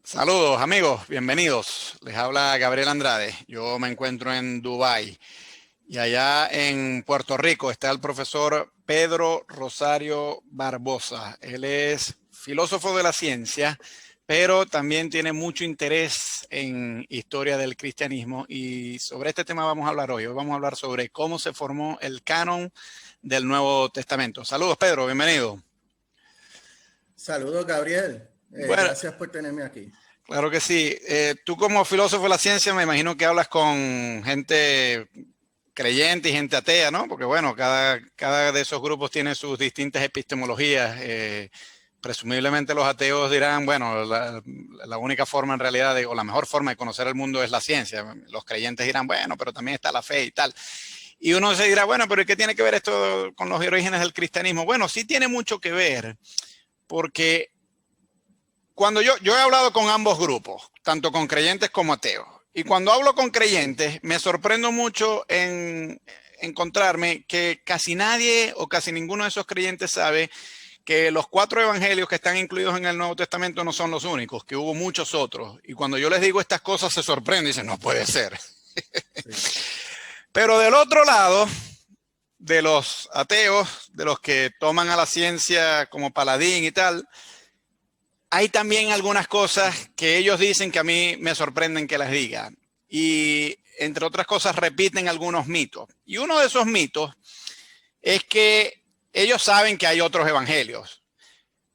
Saludos amigos, bienvenidos. Les habla Gabriel Andrade. Yo me encuentro en Dubái y allá en Puerto Rico está el profesor Pedro Rosario Barbosa. Él es filósofo de la ciencia, pero también tiene mucho interés en historia del cristianismo y sobre este tema vamos a hablar hoy. Hoy vamos a hablar sobre cómo se formó el canon del Nuevo Testamento. Saludos Pedro, bienvenido. Saludos, Gabriel. Bueno, Gracias por tenerme aquí. claro que sí. Tú como filósofo de la ciencia me imagino que hablas con gente creyente y gente atea, ¿no? Porque bueno, cada de esos grupos tiene sus distintas epistemologías. Presumiblemente los ateos dirán, bueno, la única forma en realidad, o la mejor forma de conocer el mundo es la ciencia. Los creyentes dirán, bueno, pero también está la fe y tal. Y uno se dirá, bueno, pero ¿qué tiene que ver esto con los orígenes del cristianismo? Bueno, sí tiene mucho que ver, porque cuando yo he hablado con ambos grupos, tanto con creyentes como ateos, y cuando hablo con creyentes, me sorprendo mucho en encontrarme que casi nadie o casi ninguno de esos creyentes sabe que los 4 evangelios que están incluidos en el Nuevo Testamento no son los únicos, que hubo muchos otros. Y cuando yo les digo estas cosas se sorprenden y dicen, no puede ser. Sí. Pero del otro lado, de los ateos, de los que toman a la ciencia como paladín y tal, hay también algunas cosas que ellos dicen que a mí me sorprenden que las diga. Y entre otras cosas repiten algunos mitos. Y uno de esos mitos es que ellos saben que hay otros evangelios.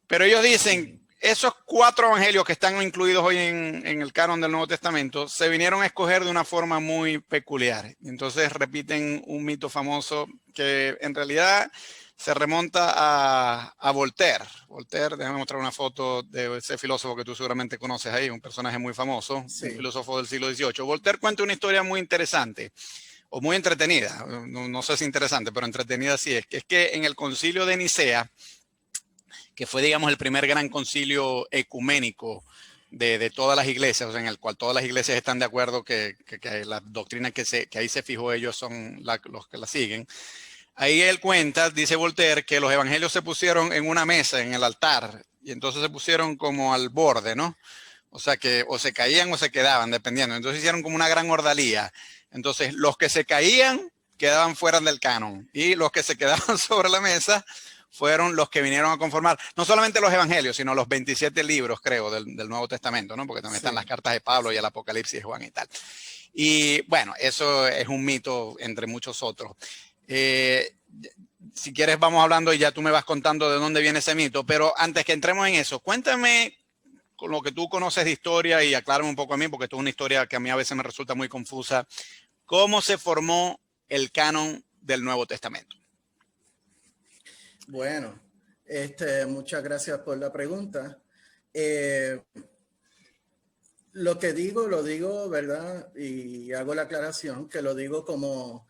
Pero ellos dicen, esos 4 evangelios que están incluidos hoy en el canon del Nuevo Testamento se vinieron a escoger de una forma muy peculiar. Entonces repiten un mito famoso que en realidad se remonta a Voltaire. Voltaire, déjame mostrar una foto de ese filósofo que tú seguramente conoces ahí, un personaje muy famoso, un Sí. filósofo del siglo XVIII. Voltaire cuenta una historia muy interesante, o muy entretenida, no sé si interesante, pero entretenida sí es que en el concilio de Nicea, que fue, digamos, el primer gran concilio ecuménico de todas las iglesias, o sea, en el cual todas las iglesias están de acuerdo que las doctrinas que ahí se fijó ellos son los que la siguen. Ahí él cuenta, dice Voltaire, que los evangelios se pusieron en una mesa, en el altar, y entonces se pusieron como al borde, ¿no? O sea que o se caían o se quedaban, dependiendo. Entonces hicieron como una gran ordalía. Entonces los que se caían quedaban fuera del canon y los que se quedaban sobre la mesa fueron los que vinieron a conformar, no solamente los evangelios, sino los 27 libros, creo, del Nuevo Testamento, ¿no? Porque también están las Sí. cartas de Pablo y el Apocalipsis de Juan y tal. Y bueno, eso es un mito entre muchos otros. Eh, si quieres vamos hablando y ya tú me vas contando de dónde viene ese mito, pero antes que entremos en eso, cuéntame con lo que tú conoces de historia y aclárame un poco a mí, porque esto es una historia que a mí a veces me resulta muy confusa. ¿Cómo se formó el canon del Nuevo Testamento? Bueno, muchas gracias por la pregunta. Eh, lo digo, ¿verdad? Y hago la aclaración que lo digo como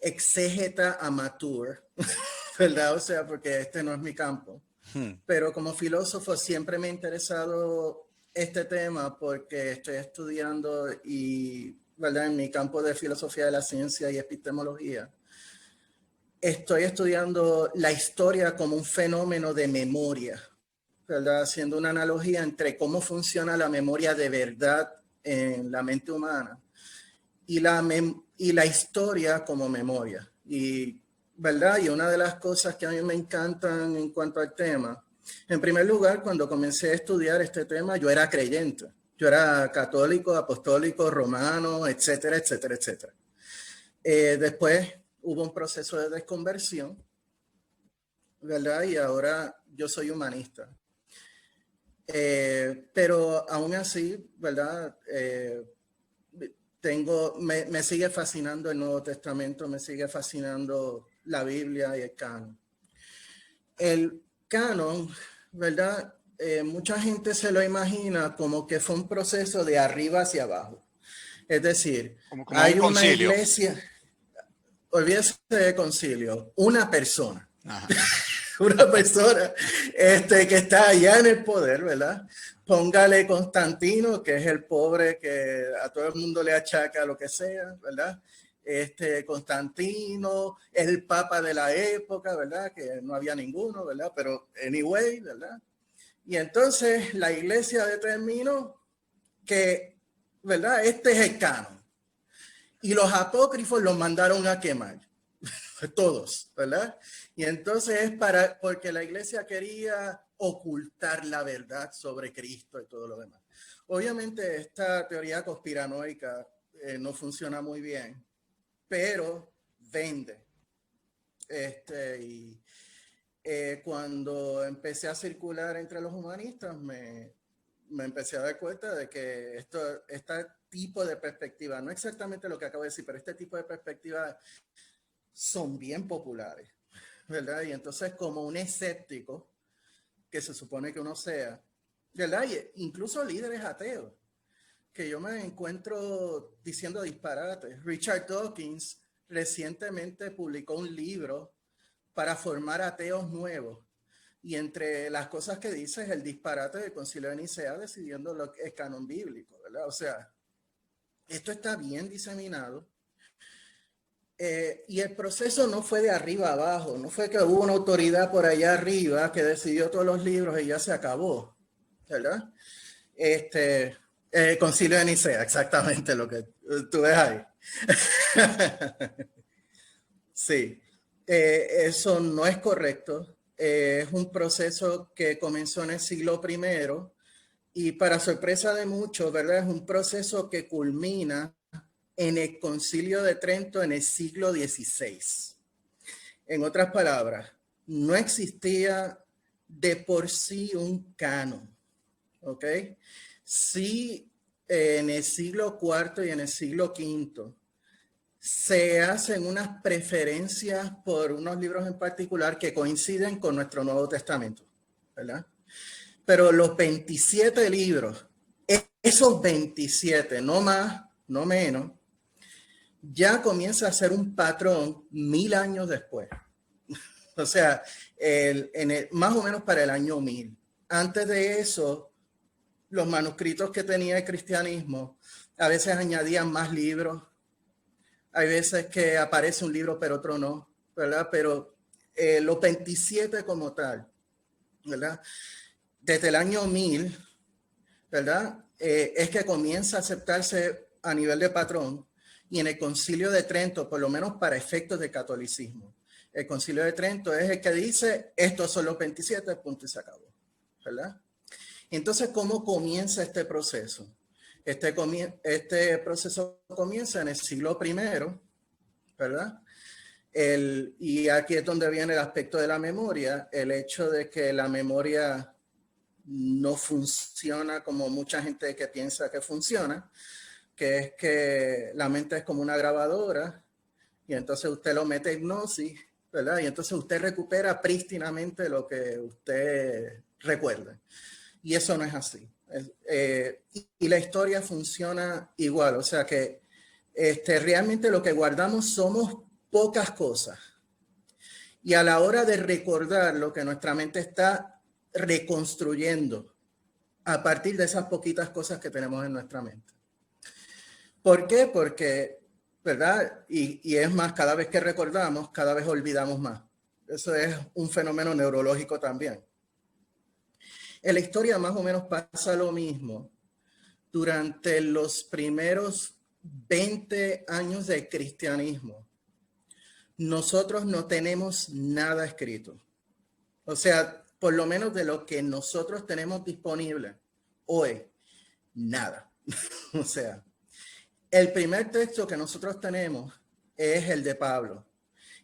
exégeta amateur, ¿verdad? O sea, porque este no es mi campo. Pero como filósofo siempre me ha interesado este tema porque estoy estudiando y, ¿verdad? En mi campo de filosofía de la ciencia y epistemología, estoy estudiando la historia como un fenómeno de memoria, ¿verdad? Haciendo una analogía entre cómo funciona la memoria de verdad en la mente humana y la historia como memoria. Y, ¿verdad? Y una de las cosas que a mí me encantan en cuanto al tema, en primer lugar, cuando comencé a estudiar este tema, yo era creyente. Yo era católico, apostólico, romano, etcétera, etcétera, etcétera. Después hubo un proceso de desconversión, ¿verdad? Y ahora yo soy humanista. Pero aún así, ¿verdad? Me sigue fascinando el Nuevo Testamento, me sigue fascinando la Biblia y el canon. El canon, ¿verdad? Mucha gente se lo imagina como que fue un proceso de arriba hacia abajo. Es decir, Como un hay una concilio. iglesia, olvídese de concilio, una persona. Ajá. Una persona que está allá en el poder, ¿verdad? Póngale Constantino, que es el pobre que a todo el mundo le achaca lo que sea, ¿verdad? Constantino, el papa de la época, ¿verdad? Que no había ninguno, ¿verdad? Pero anyway, ¿verdad? Y entonces la iglesia determinó que, ¿verdad? Este es el canon. Y los apócrifos los mandaron a quemar, todos, ¿verdad? Y entonces es porque la iglesia quería ocultar la verdad sobre Cristo y todo lo demás. Obviamente esta teoría conspiranoica no funciona muy bien, pero vende. Cuando empecé a circular entre los humanistas, me empecé a dar cuenta de que este tipo de perspectiva, no exactamente lo que acabo de decir, pero este tipo de perspectivas son bien populares, ¿verdad? Y entonces como un escéptico, que se supone que uno sea, ¿verdad? Y incluso líderes ateos, que yo me encuentro diciendo disparates. Richard Dawkins recientemente publicó un libro para formar ateos nuevos. Y entre las cosas que dice es el disparate del Concilio de Nicea decidiendo lo que es canon bíblico, ¿verdad? O sea, esto está bien diseminado. Y el proceso no fue de arriba abajo, no fue que hubo una autoridad por allá arriba que decidió todos los libros y ya se acabó, ¿verdad? Concilio de Nicea, exactamente lo que tú ves ahí. Sí, eso no es correcto. Es un proceso que comenzó en el siglo I y para sorpresa de muchos, ¿verdad? Es un proceso que culmina en el Concilio de Trento en el siglo XVI. En otras palabras, no existía de por sí un canon, ¿ok? Sí, en el siglo IV y en el siglo V se hacen unas preferencias por unos libros en particular que coinciden con nuestro Nuevo Testamento, ¿verdad? Pero los 27 libros, esos 27, no más, no menos, ya comienza a ser un patrón 1000 años después. O sea, más o menos para el año 1000. Antes de eso, los manuscritos que tenía el cristianismo a veces añadían más libros. Hay veces que aparece un libro, pero otro no, ¿verdad? Pero los 27 como tal, ¿verdad? Desde el año 1000, ¿verdad? Es que comienza a aceptarse a nivel de patrón y en el Concilio de Trento, por lo menos para efectos de catolicismo. El Concilio de Trento es el que dice, estos son los 27, punto y se acabó, ¿verdad? Entonces, ¿cómo comienza este proceso? Este proceso comienza en el siglo I, ¿verdad? Y aquí es donde viene el aspecto de la memoria, el hecho de que la memoria no funciona como mucha gente que piensa que funciona, que es que la mente es como una grabadora y entonces usted lo mete en hipnosis, ¿verdad? Y entonces usted recupera prístinamente lo que usted recuerda. Y eso no es así. Y la historia funciona igual, o sea que realmente lo que guardamos somos pocas cosas. Y a la hora de recordar lo que nuestra mente está reconstruyendo a partir de esas poquitas cosas que tenemos en nuestra mente. ¿Por qué? Porque, ¿verdad? Y es más, cada vez que recordamos, cada vez olvidamos más. Eso es un fenómeno neurológico también. En la historia más o menos pasa lo mismo. Durante los primeros 20 años del cristianismo, nosotros no tenemos nada escrito. O sea, por lo menos de lo que nosotros tenemos disponible hoy, nada. O sea, el primer texto que nosotros tenemos es el de Pablo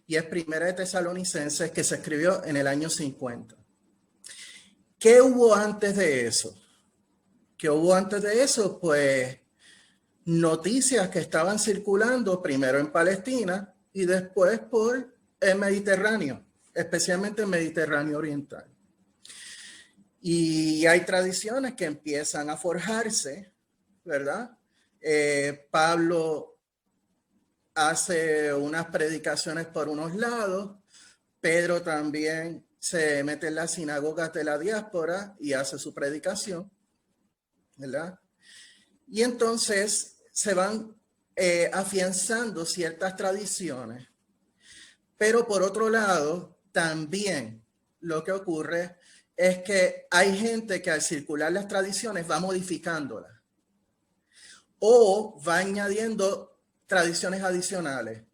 y es Primera de Tesalonicenses, que se escribió en el año 50. ¿Qué hubo antes de eso? ¿Qué hubo antes de eso? Pues noticias que estaban circulando primero en Palestina y después por el Mediterráneo, especialmente el Mediterráneo Oriental. Y hay tradiciones que empiezan a forjarse, ¿verdad? Pablo hace unas predicaciones por unos lados, Pedro también se mete en las sinagogas de la diáspora y hace su predicación, ¿verdad? Y entonces se van afianzando ciertas tradiciones, pero por otro lado, también lo que ocurre es que hay gente que al circular las tradiciones va modificándolas. o va añadiendo tradiciones adicionales,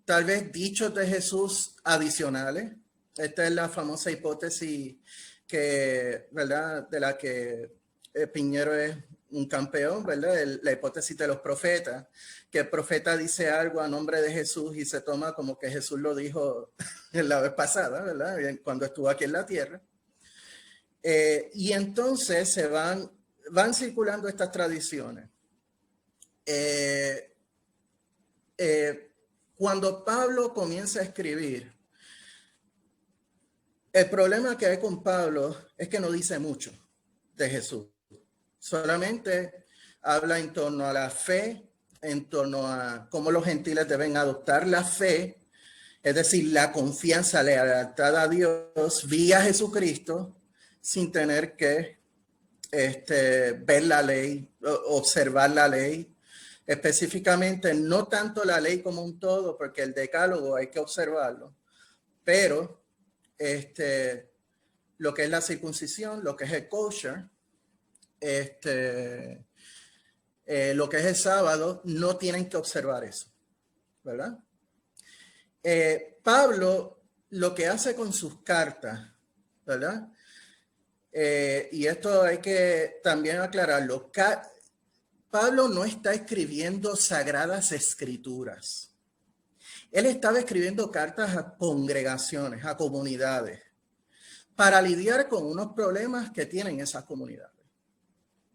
tal vez dichos de Jesús adicionales. Esta es la famosa hipótesis que, ¿verdad?, de la que Piñero es un campeón, ¿verdad? La hipótesis de los profetas, que el profeta dice algo a nombre de Jesús y se toma como que Jesús lo dijo la vez pasada, ¿verdad? Cuando estuvo aquí en la tierra. Y entonces se van circulando estas tradiciones. Cuando Pablo comienza a escribir, el problema que hay con Pablo es que no dice mucho de Jesús. Solamente habla en torno a la fe, en torno a cómo los gentiles deben adoptar la fe, es decir, la confianza, la lealtad a Dios vía Jesucristo, sin tener que ver la ley, observar la ley. Específicamente, no tanto la ley como un todo, porque el decálogo hay que observarlo, pero lo que es la circuncisión, lo que es el kosher, lo que es el sábado, no tienen que observar eso, ¿verdad? Pablo lo que hace con sus cartas, ¿verdad? Y esto hay que también aclararlo. Pablo no está escribiendo sagradas escrituras. Él estaba escribiendo cartas a congregaciones, a comunidades, para lidiar con unos problemas que tienen esas comunidades.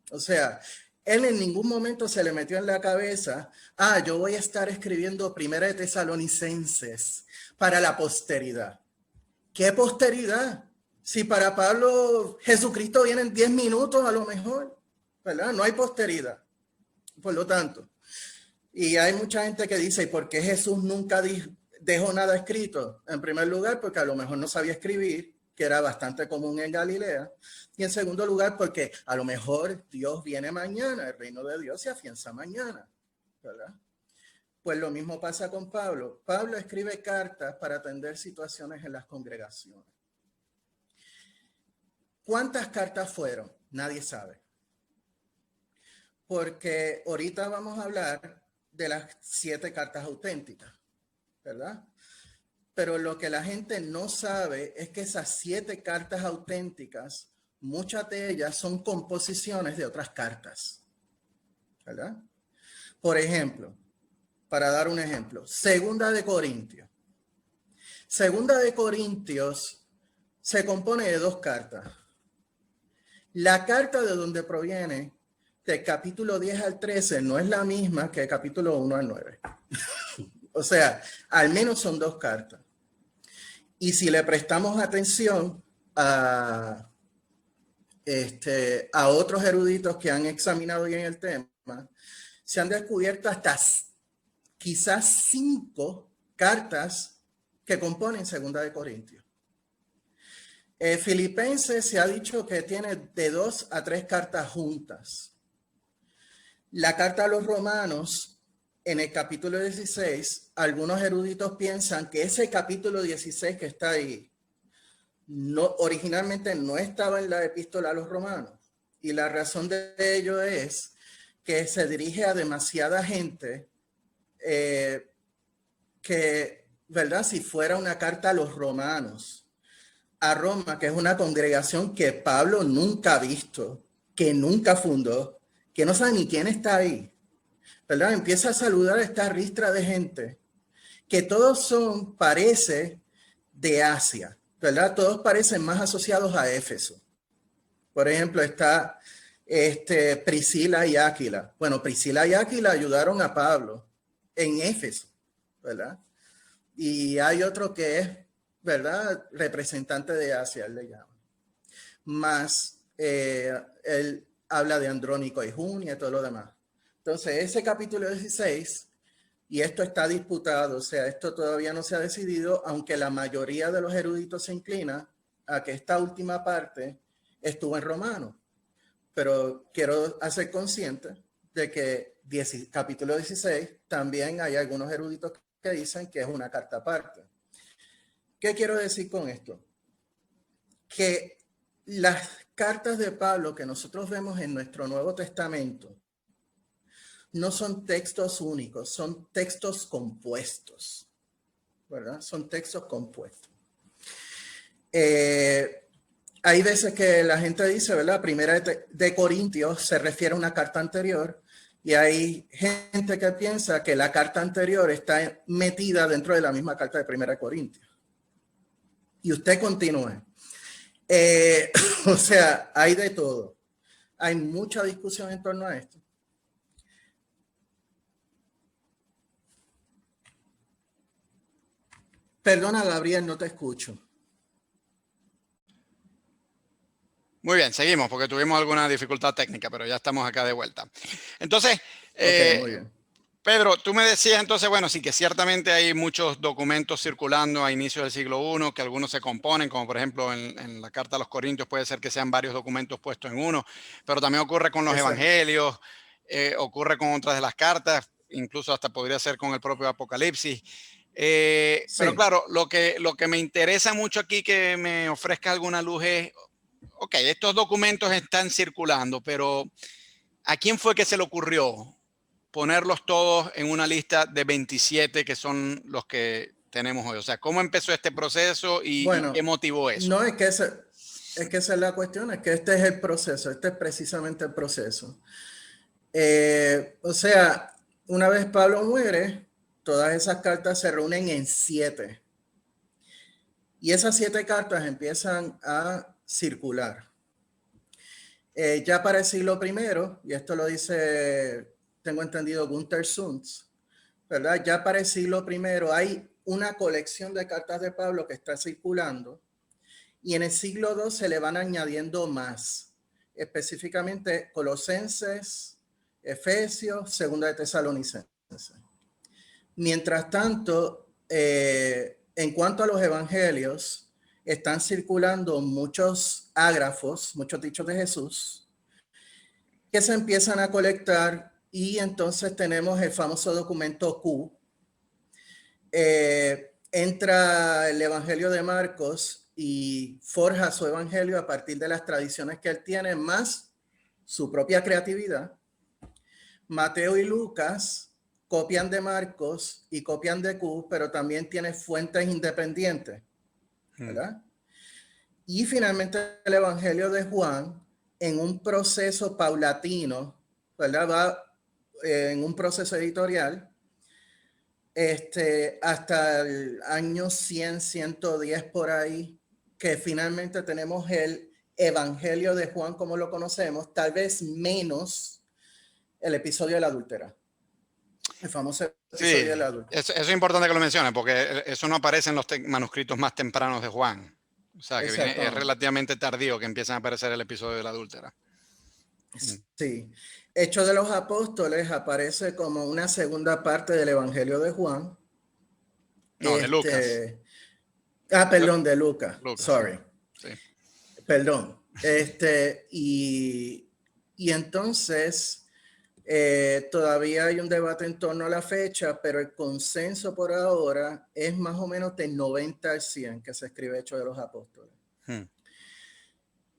O sea, él en ningún momento se le metió en la cabeza, yo voy a estar escribiendo Primera de Tesalonicenses para la posteridad. ¿Qué posteridad? Si para Pablo Jesucristo viene en 10 minutos a lo mejor, ¿verdad? No hay posteridad. Por lo tanto, y hay mucha gente que dice, ¿por qué Jesús nunca dejó nada escrito? En primer lugar, porque a lo mejor no sabía escribir, que era bastante común en Galilea. Y en segundo lugar, porque a lo mejor Dios viene mañana, el reino de Dios se afianza mañana, ¿verdad? Pues lo mismo pasa con Pablo. Pablo escribe cartas para atender situaciones en las congregaciones. ¿Cuántas cartas fueron? Nadie sabe. Porque ahorita vamos a hablar de las 7 cartas auténticas, ¿verdad? Pero lo que la gente no sabe es que esas 7 cartas auténticas, muchas de ellas son composiciones de otras cartas, ¿verdad? Por ejemplo, para dar un ejemplo, Segunda de Corintios. Segunda de Corintios se compone de 2 cartas. La carta de donde proviene del capítulo 10 al 13 no es la misma que el capítulo 1 al 9. O sea, al menos son 2 cartas. Y si le prestamos atención a otros eruditos que han examinado bien el tema, se han descubierto hasta quizás 5 cartas que componen Segunda de Corintios. Filipenses se ha dicho que tiene de 2 a 3 cartas juntas. La carta a los romanos, en el capítulo 16, algunos eruditos piensan que ese capítulo 16 que está ahí, originalmente no estaba en la epístola a los romanos. Y la razón de ello es que se dirige a demasiada gente que, ¿verdad? Si fuera una carta a los romanos, a Roma, que es una congregación que Pablo nunca ha visto, que nunca fundó, que no sabe ni quién está ahí, ¿verdad? Empieza a saludar a esta ristra de gente que todos parece de Asia, ¿verdad? Todos parecen más asociados a Éfeso. Por ejemplo, está Priscila y Áquila. Bueno, Priscila y Áquila ayudaron a Pablo en Éfeso, ¿verdad? Y hay otro que es, ¿verdad? Representante de Asia, él le llama. Más, él habla de Andrónico y Junia y todo lo demás. Entonces, ese capítulo 16, y esto está disputado, o sea, esto todavía no se ha decidido, aunque la mayoría de los eruditos se inclina a que esta última parte estuvo en romano. Pero quiero hacer consciente de que capítulo 16 también hay algunos eruditos que dicen que es una carta aparte. ¿Qué quiero decir con esto? Que las cartas de Pablo que nosotros vemos en nuestro Nuevo Testamento no son textos únicos, son textos compuestos, ¿verdad? Son textos compuestos. Hay veces que la gente dice, ¿verdad? Primera de Corintios se refiere a una carta anterior, y hay gente que piensa que la carta anterior está metida dentro de la misma carta de Primera de Corintios. Y usted continúe. O sea, hay de todo. Hay mucha discusión en torno a esto. Perdona, Gabriel, no te escucho. Muy bien, seguimos porque tuvimos alguna dificultad técnica, pero ya estamos acá de vuelta. Entonces, Muy bien. Pedro, tú me decías entonces, bueno, sí que ciertamente hay muchos documentos circulando a inicios del siglo I, que algunos se componen, como por ejemplo en la Carta a los Corintios puede ser que sean varios documentos puestos en uno, pero también ocurre con los evangelios, ocurre con otras de las cartas, incluso hasta podría ser con el propio Apocalipsis. Sí. Pero claro, lo que me interesa mucho aquí que me ofrezca alguna luz es, ok, estos documentos están circulando, pero ¿a quién fue que se le ocurrió ponerlos todos en una lista de 27 que son los que tenemos hoy? O sea, ¿cómo empezó este proceso y qué motivó eso? No, es que esa es la cuestión, es que este es el proceso, este es precisamente el proceso. O sea, una vez Pablo muere, todas esas cartas se reúnen en 7. Y esas 7 cartas empiezan a circular. Ya para el siglo I, y esto lo dice, tengo entendido, Gunther Suntz, ¿verdad? Ya para el siglo I hay una colección de cartas de Pablo que está circulando, y en el siglo II se le van añadiendo más, específicamente Colosenses, Efesios, Segunda de Tesalonicenses. Mientras tanto, en cuanto a los evangelios, están circulando muchos ágrafos, muchos dichos de Jesús, que se empiezan a colectar, y entonces tenemos el famoso documento Q. Entra el Evangelio de Marcos y forja su evangelio a partir de las tradiciones que él tiene, más su propia creatividad. Mateo y Lucas copian de Marcos y copian de Q, pero también tiene fuentes independientes, ¿verdad? Y finalmente el Evangelio de Juan, en un proceso paulatino, ¿verdad? Va en un proceso editorial, hasta el año 100, 110 por ahí, que finalmente tenemos el Evangelio de Juan como lo conocemos, tal vez menos el episodio de la adúltera. El famoso episodio de la adúltera. Eso es importante que lo menciones, porque eso no aparece en los manuscritos más tempranos de Juan. O sea, que es relativamente tardío que empiezan a aparecer el episodio de la adúltera. Sí. Hechos de los Apóstoles aparece como una segunda parte del Evangelio de Juan. No, de Lucas. Perdón, de Lucas. Sorry. Sí. Perdón. Y entonces todavía hay un debate en torno a la fecha, pero el consenso por ahora es más o menos del 90 al 100 que se escribe Hechos de los Apóstoles.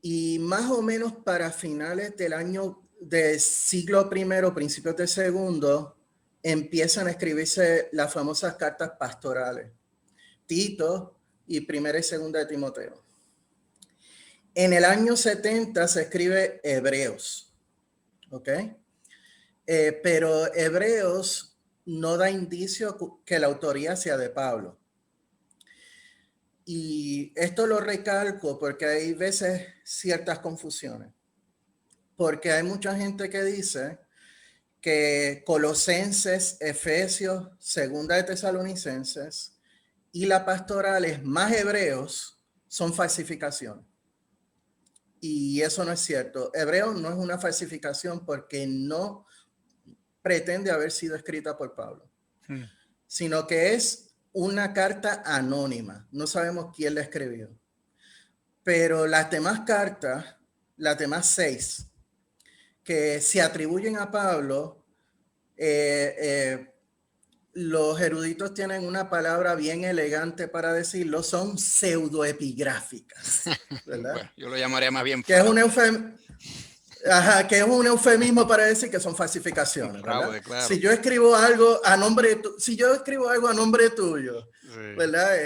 Y más o menos para finales del año del siglo I, principios del segundo, empiezan a escribirse las famosas cartas pastorales, Tito y Primera y Segunda de Timoteo. En el año 70 se escribe Hebreos, ¿ok? Pero Hebreos no da indicio que la autoría sea de Pablo. Y esto lo recalco porque hay veces ciertas confusiones. Porque hay mucha gente que dice que Colosenses, Efesios, Segunda de Tesalonicenses y la pastorales más Hebreos son falsificaciones. Y eso no es cierto. Hebreos no es una falsificación porque no pretende haber sido escrita por Pablo, sino que es una carta anónima. No sabemos quién la escribió. Pero las demás cartas, las demás 6, que se atribuyen a Pablo, los eruditos tienen una palabra bien elegante para decirlo, son pseudoepigráficas, ¿verdad? Bueno, yo lo llamaría más bien que es un Ajá, que es un eufemismo para decir que son falsificaciones, ¿verdad? Fraude, claro. Si yo escribo algo a nombre si yo escribo algo a nombre tuyo, sí. ¿Verdad?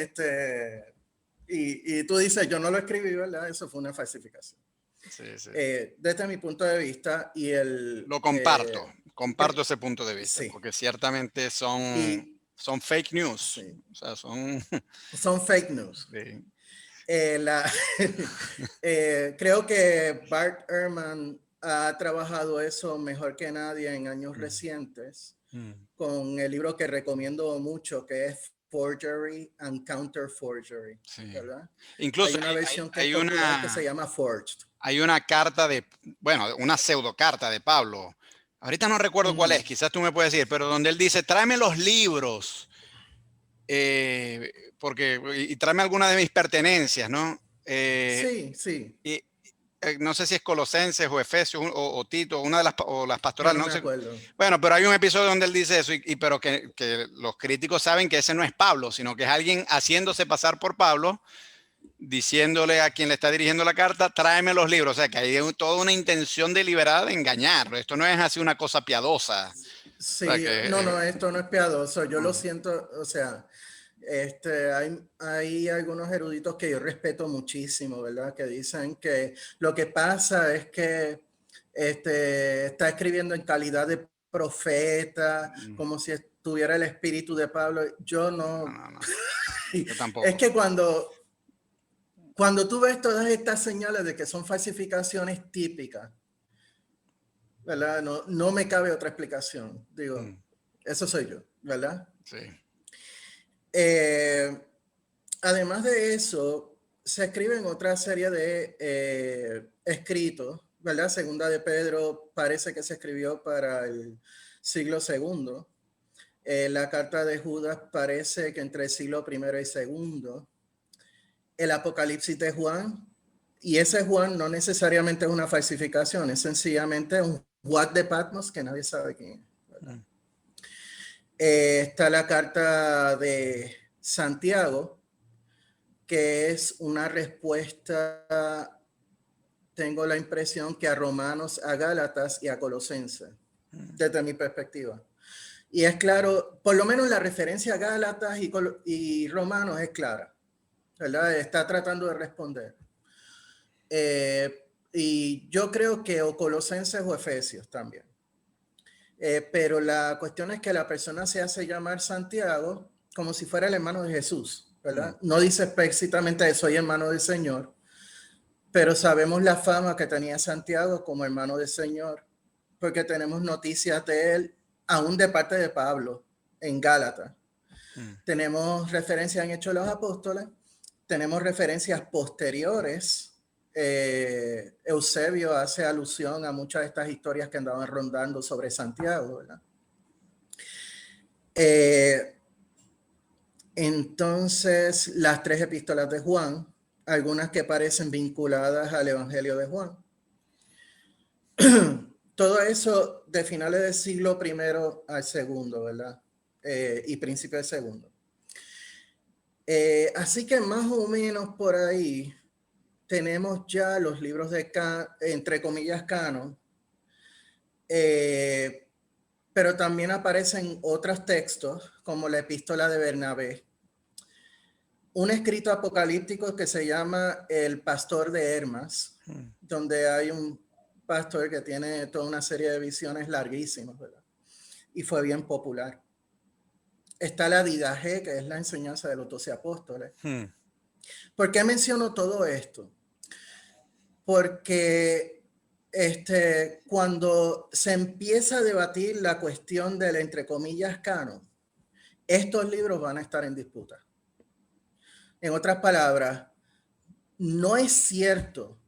Y tú dices, yo no lo escribí, ¿verdad? Eso fue una falsificación. Sí, sí. Desde mi punto de vista lo comparto ese punto de vista, sí. Porque ciertamente son fake news. Sí. O sea, son fake news. Sí. Creo que Bart Ehrman ha trabajado eso mejor que nadie en años recientes con el libro que recomiendo mucho, que es Forgery and Counter Forgery, sí. ¿Verdad? Incluso hay una versión que es popular que se llama Forged. Hay una carta una pseudocarta de Pablo. Ahorita no recuerdo cuál es, quizás tú me puedes decir, pero donde él dice, tráeme los libros, y tráeme alguna de mis pertenencias, ¿no? Sí, sí. Y, no sé si es Colosenses o Efesios o Tito, una de las pastorales. No me acuerdo. Bueno, pero hay un episodio donde él dice eso, pero que los críticos saben que ese no es Pablo, sino que es alguien haciéndose pasar por Pablo, diciéndole a quien le está dirigiendo la carta, tráeme los libros. O sea, que hay toda una intención deliberada de engañar. Esto no es así una cosa piadosa. Sí, o sea, no, esto no es piadoso. Yo lo siento, o sea, hay algunos eruditos que yo respeto muchísimo, ¿verdad? Que dicen que lo que pasa es que está escribiendo en calidad de profeta, como si tuviera el espíritu de Pablo. Yo no. Yo tampoco. Es que cuando tú ves todas estas señales de que son falsificaciones típicas, ¿verdad? No me cabe otra explicación. Digo, eso soy yo, ¿verdad? Sí. Además de eso, se escriben otra serie de escritos, ¿verdad? Segunda de Pedro parece que se escribió para el siglo II. La carta de Judas parece que entre el siglo I y II. El Apocalipsis de Juan, y ese Juan no necesariamente es una falsificación, es sencillamente un Juan de Patmos que nadie sabe quién es. Está la carta de Santiago, que es una respuesta, tengo la impresión que a Romanos, a Gálatas y a Colosenses, desde mi perspectiva. Y es claro, por lo menos la referencia a Gálatas y Romanos es clara, ¿verdad? Está tratando de responder. Y yo creo que o Colosenses o Efesios también. Pero la cuestión es que la persona se hace llamar Santiago como si fuera el hermano de Jesús, ¿verdad? No dice explícitamente soy hermano del Señor, pero sabemos la fama que tenía Santiago como hermano del Señor, porque tenemos noticias de él, aún de parte de Pablo, en Gálatas. Tenemos referencias en Hechos de los Apóstoles, tenemos referencias posteriores. Eusebio hace alusión a muchas de estas historias que andaban rondando sobre Santiago, ¿verdad? Entonces, las 3 epístolas de Juan, algunas que parecen vinculadas al Evangelio de Juan. Todo eso de finales del siglo I al segundo, ¿verdad? Y principio del segundo. Así que más o menos por ahí tenemos ya los libros de, entre comillas, canon, pero también aparecen otros textos, como la epístola de Bernabé, un escrito apocalíptico que se llama El Pastor de Hermas, donde hay un pastor que tiene toda una serie de visiones larguísimas, ¿verdad? Y fue bien popular. Está la Didaje, que es la enseñanza de los 12 apóstoles. ¿Por qué menciono todo esto? Porque cuando se empieza a debatir la cuestión del, entre comillas, canon, estos libros van a estar en disputa. En otras palabras, no es cierto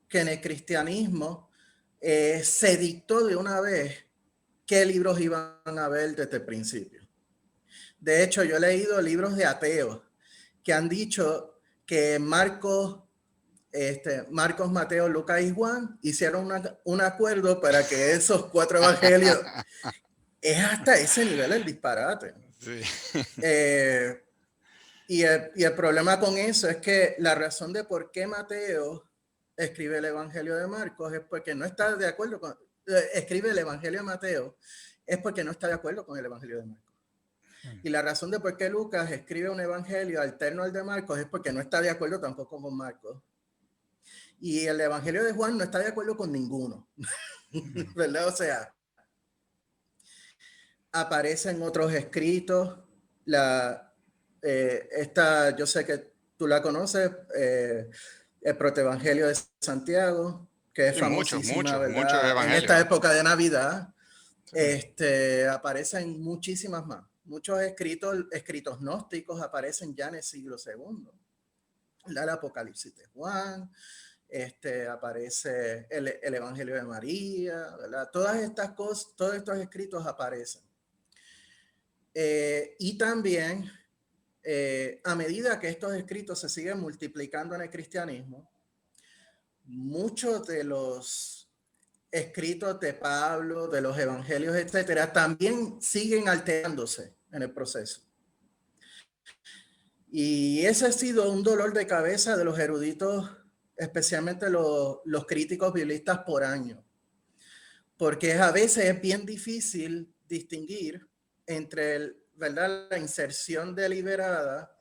que en el cristianismo se dictó de una vez qué libros iban a haber desde el principio. De hecho, yo he leído libros de ateos que han dicho que Marcos, Mateo, Lucas y Juan hicieron un acuerdo para que esos 4 evangelios es hasta ese nivel el disparate. Sí. Y el problema con eso es que la razón de por qué Mateo escribe el Evangelio de Marcos es porque no está de acuerdo con, escribe el Evangelio de Mateo, es porque no está de acuerdo con el Evangelio de Marcos. Y la razón de por qué Lucas escribe un evangelio alterno al de Marcos es porque no está de acuerdo tampoco con Marcos. Y el evangelio de Juan no está de acuerdo con ninguno. ¿Verdad? O sea, aparecen otros escritos. Yo sé que tú la conoces, el protoevangelio de Santiago, que es Sí, famosísima, muchos ¿verdad? En esta evangelios. época de Navidad. Sí. Aparecen muchísimas más. Muchos escritos gnósticos aparecen ya en el siglo II. El Apocalipsis de Juan, aparece el Evangelio de María, ¿verdad? Todas estas cosas, todos estos escritos aparecen. Y también, a medida que estos escritos se siguen multiplicando en el cristianismo, muchos de los escritos de Pablo, de los evangelios, etcétera, también siguen alterándose en el proceso. Y ese ha sido un dolor de cabeza de los eruditos, especialmente los críticos biblistas por año, porque a veces es bien difícil distinguir entre ¿verdad? La inserción deliberada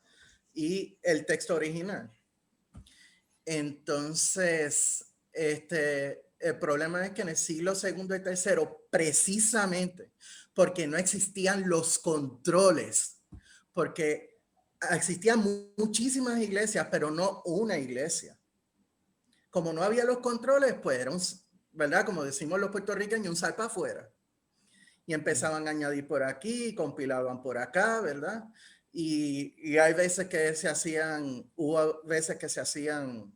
y el texto original. Entonces, el problema es que en el siglo II y III, precisamente porque no existían los controles, porque existían muchísimas iglesias, pero no una iglesia. Como no había los controles, pues era ¿verdad? Como decimos los puertorriqueños, un sal para afuera. Y empezaban a añadir por aquí, compilaban por acá, ¿verdad? Y hay veces que hubo veces que se hacían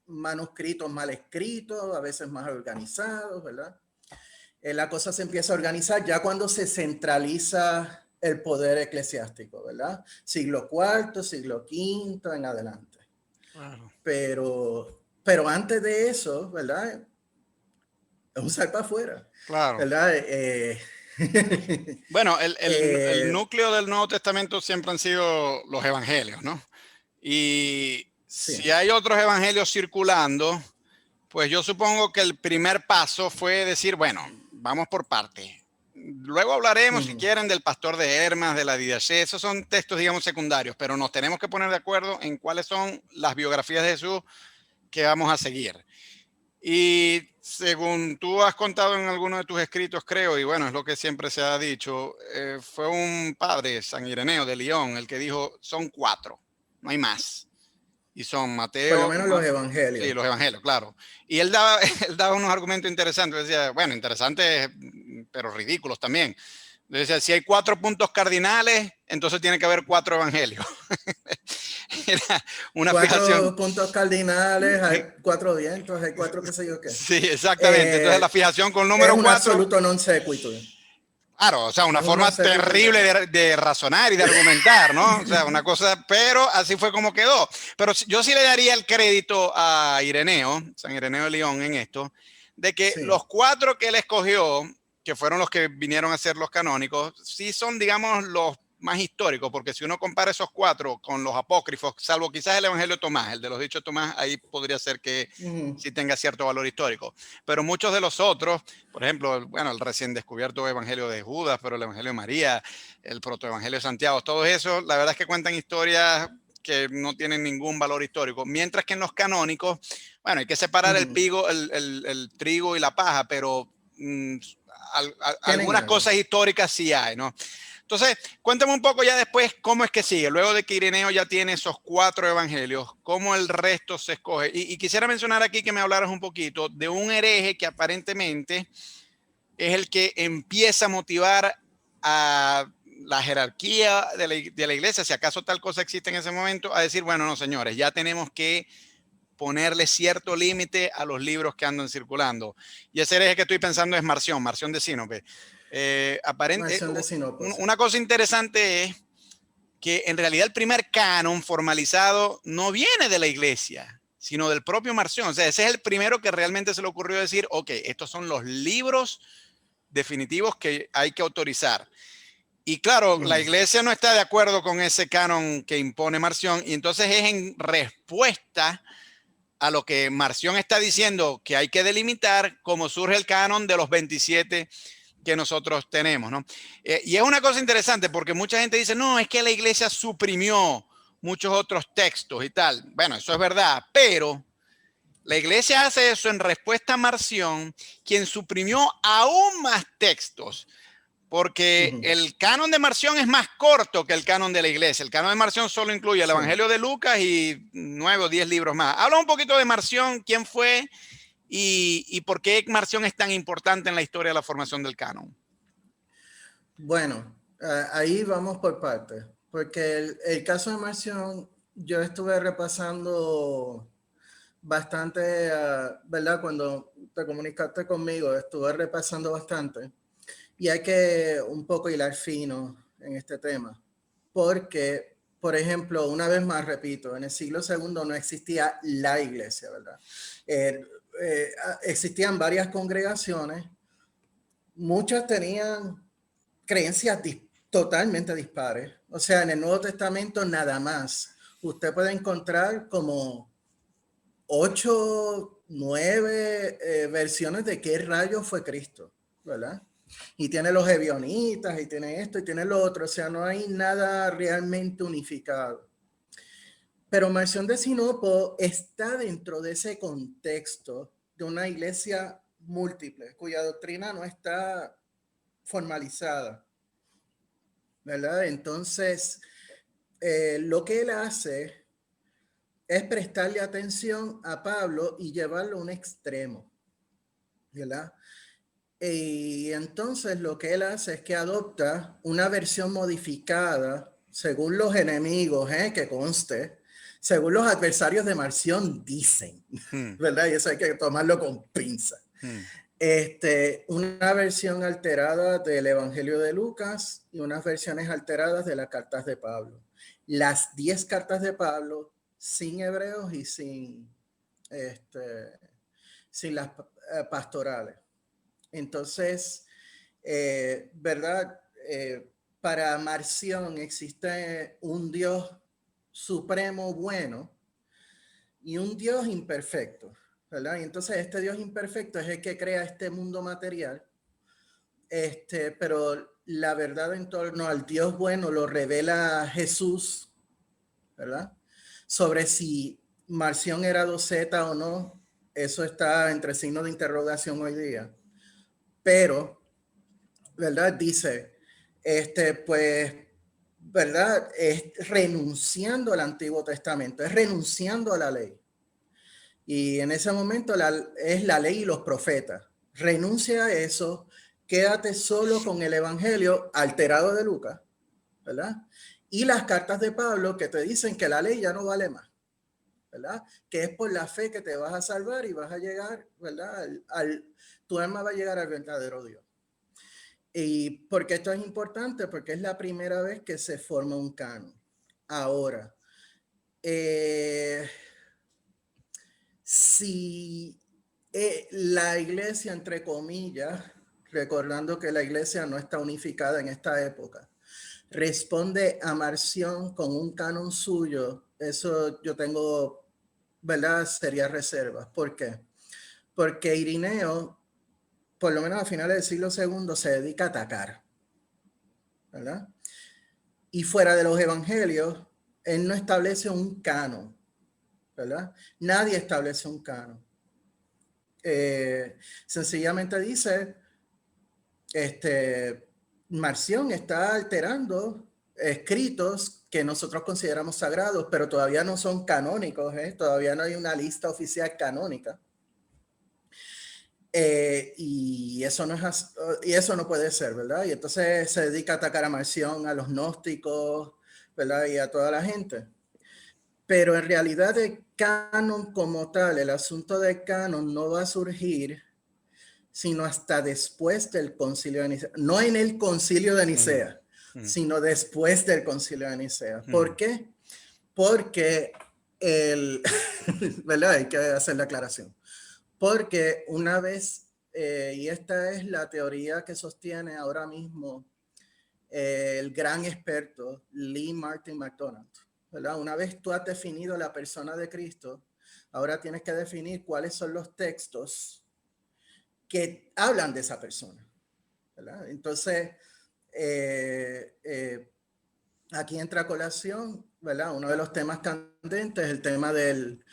manuscritos mal escritos, a veces más organizados, ¿verdad? La cosa se empieza a organizar ya cuando se centraliza el poder eclesiástico, ¿verdad? Siglo IV, siglo V en adelante. Claro. Pero antes de eso, ¿verdad? Es un sal para afuera, Claro. ¿verdad? Bueno, el núcleo del Nuevo Testamento siempre han sido los evangelios, ¿no? Y sí. si hay otros evangelios circulando, pues yo supongo que el primer paso fue decir, bueno, vamos por partes. Luego hablaremos, si quieren, del pastor de Hermas, de la Didache. Esos son textos, digamos, secundarios, pero nos tenemos que poner de acuerdo en cuáles son las biografías de Jesús que vamos a seguir. Y según tú has contado en alguno de tus escritos, creo, y bueno, es lo que siempre se ha dicho, fue un padre, San Ireneo de León, el que dijo, son 4, no hay más. Y son Por lo Mateo, menos los evangelios. sí, los evangelios, claro. Y él daba, él daba unos argumentos interesantes, decía, bueno, interesantes, pero ridículos también. Decía, si hay 4 puntos cardinales, entonces tiene que haber 4 evangelios. Era una 4 fijación. puntos cardinales, hay 4 vientos, hay 4 qué sé yo qué. Sí, exactamente. Entonces la fijación con el Es número un 4, absoluto non sequitur. claro, o sea, una Es un non forma sequitur. terrible de razonar y de argumentar, ¿no? O sea, una cosa, pero así fue como quedó. Pero yo sí le daría el crédito a Ireneo, San Ireneo de León en esto, de que Sí. los 4 que él escogió, que fueron los que vinieron a ser los canónicos, sí son, digamos, los más históricos, porque si uno compara esos 4 con los apócrifos, salvo quizás el Evangelio de Tomás, el de los dichos de Tomás, ahí podría ser que sí tenga cierto valor histórico. Pero muchos de los otros, por ejemplo, bueno, el recién descubierto Evangelio de Judas, pero el Evangelio de María, el protoevangelio de Santiago, todos esos, la verdad es que cuentan historias que no tienen ningún valor histórico. Mientras que en los canónicos, bueno, hay que separar el trigo y la paja, pero algunas algo. cosas históricas sí hay, ¿no? Entonces, cuéntame un poco ya después cómo es que sigue. Luego de que Ireneo ya tiene esos 4 evangelios, cómo el resto se escoge. Y quisiera mencionar aquí que me hablaras un poquito de un hereje que aparentemente es el que empieza a motivar a la jerarquía de la iglesia, si acaso tal cosa existe en ese momento, a decir, bueno, no, señores, ya tenemos que ponerle cierto límite a los libros que andan circulando. Y ese hereje que estoy pensando es Marción de Sinope. Marción de Sinope. Una cosa interesante es que en realidad el primer canon formalizado no viene de la iglesia, sino del propio Marción. O sea, ese es el primero que realmente se le ocurrió decir, ok, estos son los libros definitivos que hay que autorizar. Y claro, la iglesia no está de acuerdo con ese canon que impone Marción, y entonces es en respuesta a lo que Marción está diciendo que hay que delimitar, como surge el canon de los 27 que nosotros tenemos, ¿no? Y es una cosa interesante porque mucha gente dice, no, es que la iglesia suprimió muchos otros textos y tal. Bueno, eso es verdad, pero la iglesia hace eso en respuesta a Marción, quien suprimió aún más textos, porque el canon de Marción es más corto que el canon de la iglesia. El canon de Marción solo incluye el Evangelio de Lucas y 9 o 10 libros más. Habla un poquito de Marción, quién fue y por qué Marción es tan importante en la historia de la formación del canon. Bueno, ahí vamos por partes, porque el caso de Marción, yo estuve repasando bastante, ¿verdad? Cuando te comunicaste conmigo, estuve repasando bastante y hay que un poco hilar fino en este tema, porque, por ejemplo, una vez más repito, en el siglo segundo no existía la iglesia, ¿verdad? Existían varias congregaciones, muchas tenían creencias totalmente dispares. O sea, en el Nuevo Testamento nada más. Usted puede encontrar como 8, 9 versiones de qué rayo fue Cristo, ¿verdad? Y tiene los ebionitas, y tiene esto, y tiene lo otro. O sea, no hay nada realmente unificado. Pero Marción de Sinopo está dentro de ese contexto de una iglesia múltiple, cuya doctrina no está formalizada, ¿verdad? Entonces, lo que él hace es prestarle atención a Pablo y llevarlo a un extremo, ¿verdad? Y entonces lo que él hace es que adopta una versión modificada según los enemigos, que conste, según los adversarios de Marción dicen, ¿verdad? Y eso hay que tomarlo con pinza. Una versión alterada del Evangelio de Lucas y unas versiones alteradas de las cartas de Pablo. Las 10 cartas de Pablo sin hebreos y sin las pastorales. Entonces, ¿verdad? Para Marción existe un Dios supremo bueno y un Dios imperfecto, ¿verdad? Y entonces este Dios imperfecto es el que crea este mundo material, pero la verdad en torno al Dios bueno lo revela Jesús, ¿verdad? Sobre si Marción era 2Z o no, eso está entre signos de interrogación hoy día. Pero, ¿verdad? Dice, pues, ¿verdad? Es renunciando al Antiguo Testamento, es renunciando a la ley. Y en ese momento es la ley y los profetas. Renuncia a eso, quédate solo con el Evangelio alterado de Lucas, ¿verdad? Y las cartas de Pablo que te dicen que la ley ya no vale más, ¿verdad? Que es por la fe que te vas a salvar y vas a llegar, ¿verdad? Tu alma va a llegar al verdadero Dios. Y porque esto es importante, porque es la primera vez que se forma un canon. Ahora, si la iglesia, entre comillas, recordando que la iglesia no está unificada en esta época, responde a Marción con un canon suyo, eso yo tengo, ¿verdad? Serias reservas. ¿Por qué? Porque Irineo, por lo menos a finales del siglo II, se dedica a atacar, ¿verdad? Y fuera de los evangelios, él no establece un canon, ¿verdad? Nadie establece un canon. Sencillamente dice, Marción está alterando escritos que nosotros consideramos sagrados, pero todavía no son canónicos, todavía no hay una lista oficial canónica. Y eso no puede ser, ¿verdad? Y entonces se dedica a atacar a Marción, a los gnósticos, ¿verdad? Y a toda la gente. Pero en realidad el canon como tal, el asunto del canon no va a surgir sino hasta después del concilio de Nicea. No en el concilio de Nicea, sino después del concilio de Nicea. ¿Por qué? Porque ¿verdad? Hay que hacer la aclaración. Porque una vez, y esta es la teoría que sostiene ahora mismo el gran experto Lee Martin McDonald, ¿verdad? Una vez tú has definido la persona de Cristo, Ahora tienes que definir cuáles son los textos que hablan de esa persona, ¿verdad? Entonces, aquí entra a colación, ¿verdad? Uno de los temas candentes es el tema del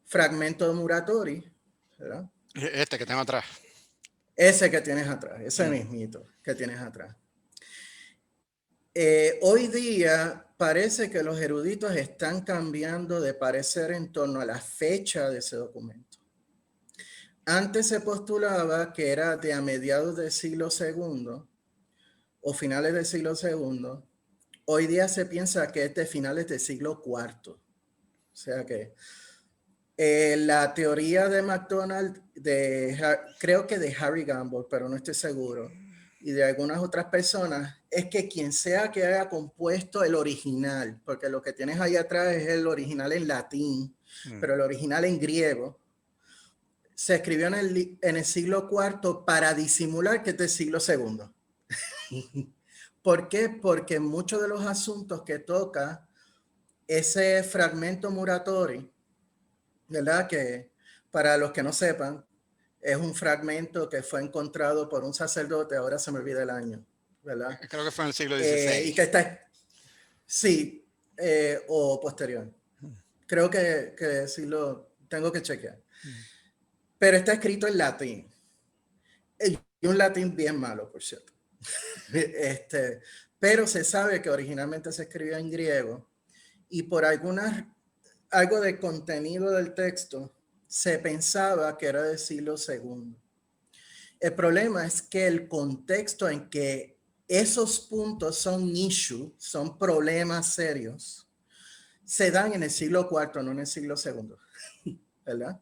fragmento de Muratori, ¿verdad? Este que tengo atrás. Ese que tienes atrás, ese mismito que tienes atrás. Hoy día parece que los eruditos están cambiando de parecer en torno a la fecha de ese documento. Antes se postulaba que era de a mediados del siglo segundo o finales del siglo segundo. Hoy día se piensa que es de finales del siglo cuarto. O sea que la teoría de MacDonald, creo que de Harry Gamble, pero no estoy seguro, y de algunas otras personas, es que quien sea que haya compuesto el original, porque lo que tienes ahí atrás es el original en latín, pero el original en griego, se escribió en el siglo IV para disimular que es del siglo II. ¿Por qué? Porque muchos de los asuntos que toca ese fragmento Muratori, ¿verdad? Que para los que no sepan, es un fragmento que fue encontrado por un sacerdote, ahora se me olvida el año, ¿verdad? Creo que fue en el siglo Y XVI. que está, sí, o posterior. Creo que sí lo tengo que chequear. Pero está escrito en latín. Y un latín bien malo, por cierto. Pero se sabe que originalmente se escribió en griego y por algo de contenido del texto se pensaba que era del siglo II. El problema es que el contexto en que esos puntos son issue, son problemas serios, se dan en el siglo IV, no en el siglo II, ¿verdad?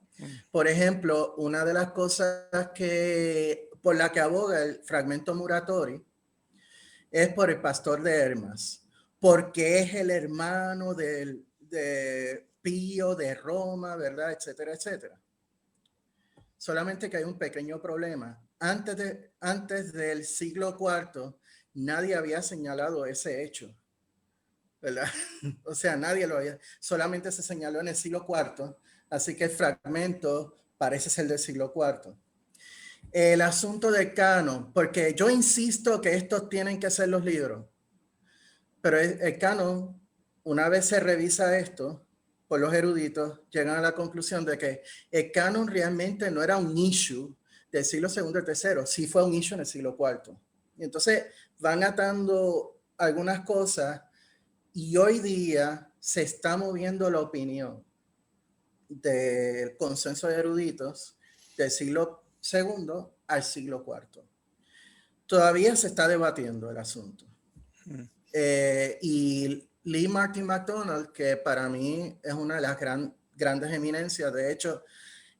Por ejemplo, una de las cosas por la que aboga el fragmento Muratori es por el pastor de Hermas, porque es el hermano de Pío de Roma, ¿verdad? Etcétera, etcétera. Solamente que hay un pequeño problema. Antes del siglo IV, nadie había señalado ese hecho, ¿verdad? O sea, nadie lo había, solamente se señaló en el siglo IV, así que el fragmento parece ser del siglo IV. El asunto del canon, porque yo insisto que estos tienen que ser los libros, pero el canon, una vez se revisa esto por los eruditos, llegan a la conclusión de que el canon realmente no era un issue del siglo segundo y tercero, sí fue un issue en el siglo cuarto. Y entonces van atando algunas cosas y hoy día se está moviendo la opinión del consenso de eruditos del siglo segundo al siglo cuarto. Todavía se está debatiendo el asunto. Y Lee Martin MacDonald, que para mí es una de las grandes eminencias, de hecho,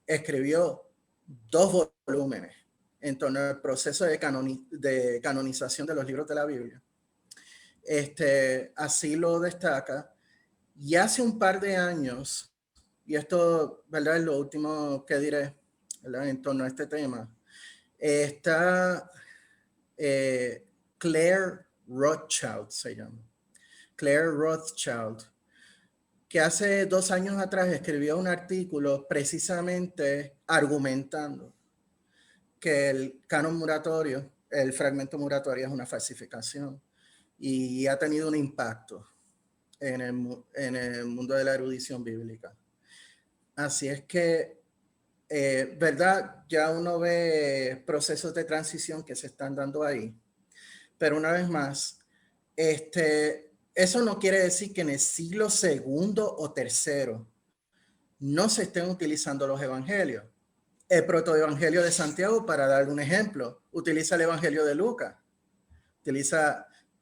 escribió 2 volúmenes en torno al proceso de canonización de los libros de la Biblia. Así lo destaca. Y hace un par de años, y esto, ¿verdad?, es lo último que diré, ¿verdad?, en torno a este tema, está Claire Rothschild, se llama. Claire Rothschild, que hace 2 años atrás escribió un artículo precisamente argumentando que el canon muratorio, el fragmento muratorio es una falsificación y ha tenido un impacto en el mundo de la erudición bíblica. Así es que, ¿verdad? Ya uno ve procesos de transición que se están dando ahí, pero una vez más, eso no quiere decir que en el siglo segundo o tercero no se estén utilizando los evangelios. El protoevangelio de Santiago, para dar un ejemplo, utiliza el evangelio de Lucas.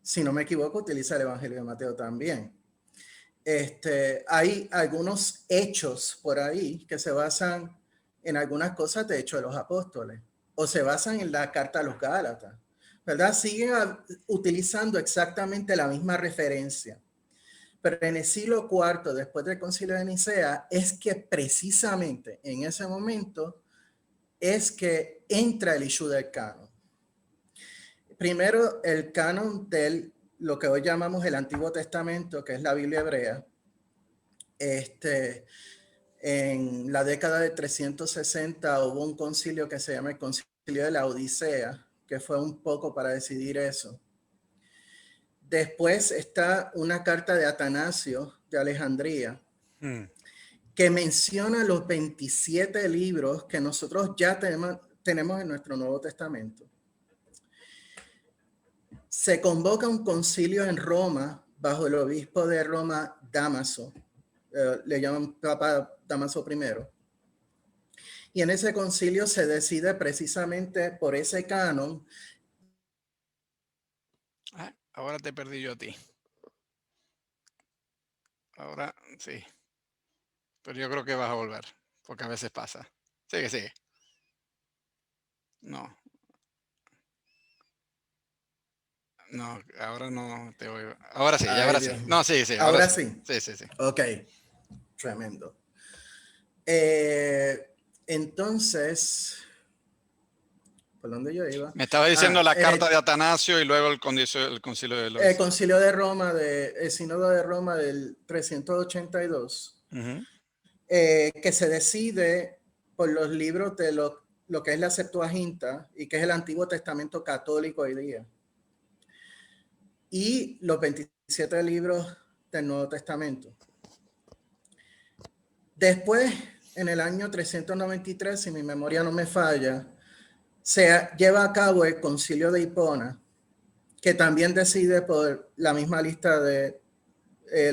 Si no me equivoco, utiliza el evangelio de Mateo también. Hay algunos hechos por ahí que se basan en algunas cosas de Hechos de los Apóstoles o se basan en la carta a los Gálatas, ¿verdad? Siguen utilizando exactamente la misma referencia. Pero en el siglo IV, después del Concilio de Nicea, es que precisamente en ese momento es que entra el issue del canon. Primero, el canon de lo que hoy llamamos el Antiguo Testamento, que es la Biblia hebrea. En la década de 360 hubo un concilio que se llama el Concilio de la Odisea, que fue un poco para decidir eso. Después está una carta de Atanasio de Alejandría, que menciona los 27 libros que nosotros ya tenemos en nuestro Nuevo Testamento. Se convoca un concilio en Roma bajo el obispo de Roma, Dámaso. Le llaman Papa Dámaso I. Y en ese concilio se decide precisamente por ese canon. Ahora te perdí yo a ti. Ahora sí. Pero yo creo que vas a volver, porque a veces pasa. Sigue, sigue. No. No, ahora no te oigo. Ahora sí, ahora sí. No, sí, sí. Ahora sí. Sí, sí, sí. Ok. Tremendo. Entonces, ¿por dónde yo iba? Me estaba diciendo la carta de Atanasio y luego el concilio de los... El concilio de Roma, el sínodo de Roma del 382, que se decide por los libros de lo que es la Septuaginta y que es el Antiguo Testamento católico hoy día. Y los 27 libros del Nuevo Testamento. Después, en el año 393, si mi memoria no me falla, se lleva a cabo el Concilio de Hipona, que también decide por la misma lista de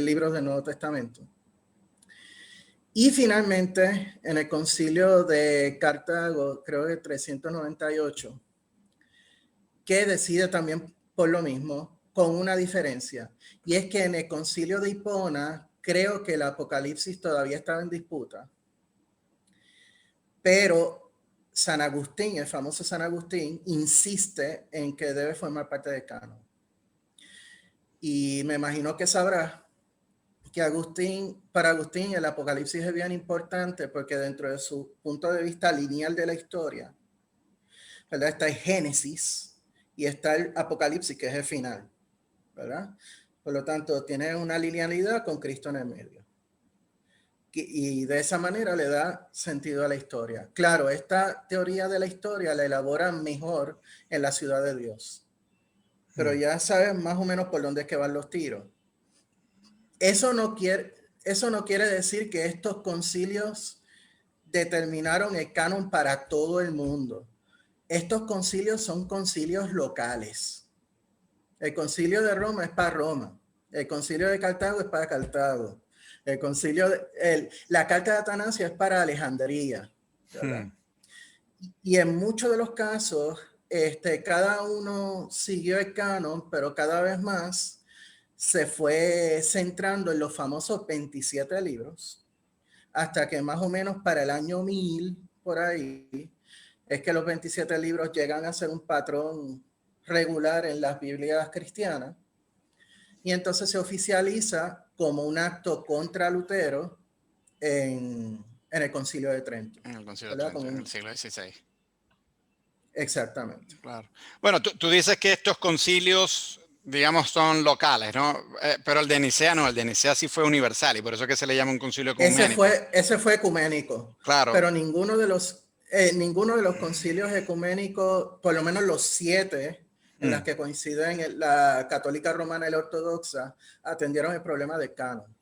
libros del Nuevo Testamento. Y finalmente, en el Concilio de Cartago, creo que 398, que decide también por lo mismo, con una diferencia. Y es que en el Concilio de Hipona, creo que el Apocalipsis todavía estaba en disputa. Pero San Agustín, el famoso San Agustín, insiste en que debe formar parte del canon. Y me imagino que sabrá que para Agustín el Apocalipsis es bien importante porque dentro de su punto de vista lineal de la historia, ¿verdad? Está el Génesis y está el Apocalipsis, que es el final, ¿verdad? Por lo tanto, tiene una linealidad con Cristo en el medio. Y de esa manera le da sentido a la historia. Claro, esta teoría de la historia la elaboran mejor en la ciudad de Dios. Pero ya saben más o menos por dónde es que van los tiros. Eso no quiere decir que estos concilios determinaron el canon para todo el mundo. Estos concilios son concilios locales. El concilio de Roma es para Roma. El concilio de Cartago es para Cartago. El concilio, la carta de Atanasio es para Alejandría. Y en muchos de los casos, cada uno siguió el canon, pero cada vez más se fue centrando en los famosos 27 libros, hasta que más o menos para el año 1000, por ahí, es que los 27 libros llegan a ser un patrón regular en las Biblias cristianas. Y entonces se oficializa como un acto contra Lutero en el Concilio de Trento. En el Concilio de Trento, en el siglo XVI. Exactamente. Claro. Bueno, tú dices que estos concilios, digamos, son locales, ¿no? Pero el de Nicea no, el de Nicea sí fue universal y por eso es que se le llama un concilio ecuménico. Ese fue ecuménico. Claro. Pero ninguno de los concilios ecuménicos, por lo menos los 7, en las que coinciden la católica romana y la ortodoxa, atendieron el problema del canon.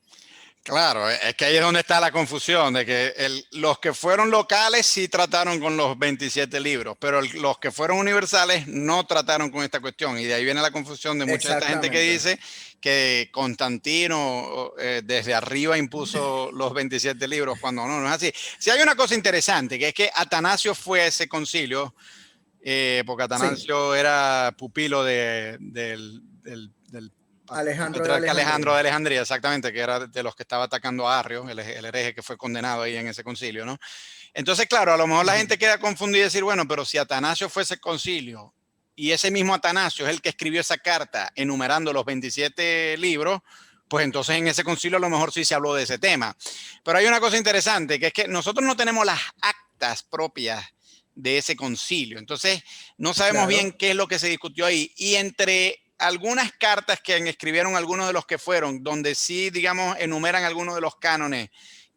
Claro, es que ahí es donde está la confusión, de que los que fueron locales sí trataron con los 27 libros, pero los que fueron universales no trataron con esta cuestión. Y de ahí viene la confusión de mucha de esta gente que dice que Constantino desde arriba impuso los 27 libros, cuando no es así. Sí hay una cosa interesante, que es que Atanasio fue a ese concilio, porque Atanasio era pupilo del Alejandro de Alejandría, exactamente, que era de los que estaba atacando a Arrio, el hereje que fue condenado ahí en ese concilio, ¿no? Entonces, claro, a lo mejor la gente queda confundida y decir, bueno, pero si Atanasio fue ese concilio y ese mismo Atanasio es el que escribió esa carta enumerando los 27 libros, pues entonces en ese concilio a lo mejor sí se habló de ese tema. Pero hay una cosa interesante, que es que nosotros no tenemos las actas propias de ese concilio, entonces no sabemos bien qué es lo que se discutió ahí. Y entre algunas cartas que escribieron algunos de los que fueron, donde sí, digamos, enumeran algunos de los cánones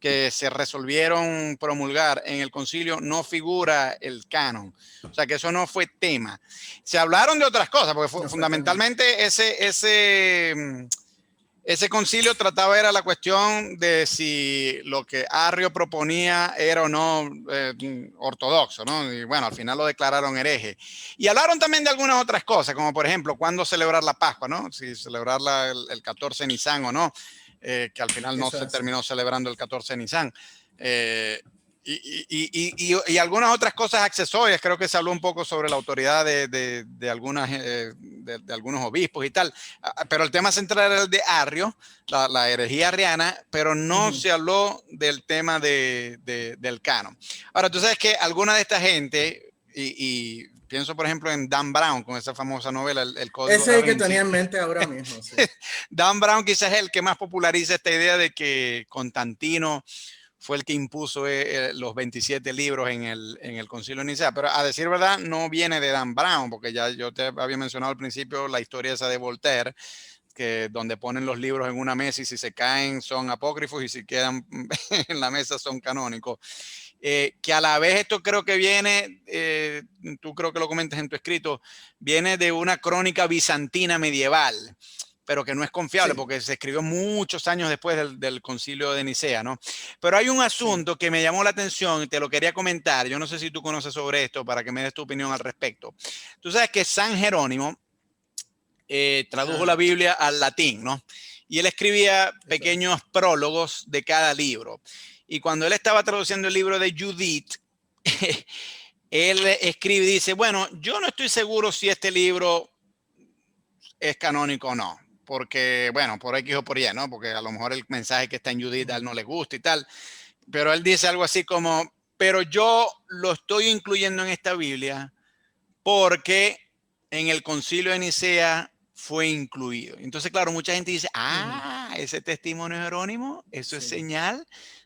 que se resolvieron promulgar en el concilio no figura el canon. O sea, que eso no fue tema. Se hablaron de otras cosas, porque No fundamentalmente ese concilio trataba era la cuestión de si lo que Arrio proponía era o no ortodoxo, ¿no? Y bueno, al final lo declararon hereje. Y hablaron también de algunas otras cosas, como por ejemplo, cuándo celebrar la Pascua, ¿no? Si celebrarla el 14 de Nisan o no, que al final no se terminó celebrando el 14 de Nisan. Y algunas otras cosas accesorias. Creo que se habló un poco sobre la autoridad de algunos obispos y tal, pero el tema central era el de Arrio, la herejía arriana, pero no se habló del tema del canon. Ahora, tú sabes que alguna de esta gente, y pienso por ejemplo en Dan Brown con esa famosa novela el Código Ese Da es el que Vinci. tenía en mente ahora mismo, sí. Dan Brown quizás es el que más populariza esta idea de que Constantino fue el que impuso los 27 libros en el Concilio de Nicea. Pero a decir verdad, no viene de Dan Brown, porque ya yo te había mencionado al principio la historia esa de Voltaire, que donde ponen los libros en una mesa y si se caen son apócrifos y si quedan en la mesa son canónicos. Que a la vez esto creo que viene, tú creo que lo comentas en tu escrito, viene de una crónica bizantina medieval, pero que no es confiable porque se escribió muchos años después del concilio de Nicea, ¿no? Pero hay un asunto que me llamó la atención y te lo quería comentar. Yo no sé si tú conoces sobre esto para que me des tu opinión al respecto. Tú sabes que San Jerónimo tradujo la Biblia al latín, ¿no? Y él escribía pequeños prólogos de cada libro. Y cuando él estaba traduciendo el libro de Judith, él escribe y dice, bueno, yo no estoy seguro si este libro es canónico o no, porque, bueno, por X o por Y, ¿no? Porque a lo mejor el mensaje que está en Judith a él no le gusta y tal, pero él dice algo así como, pero yo lo estoy incluyendo en esta Biblia porque en el concilio de Nicea fue incluido. Entonces, claro, mucha gente dice, ese testimonio de Jerónimo, eso es señal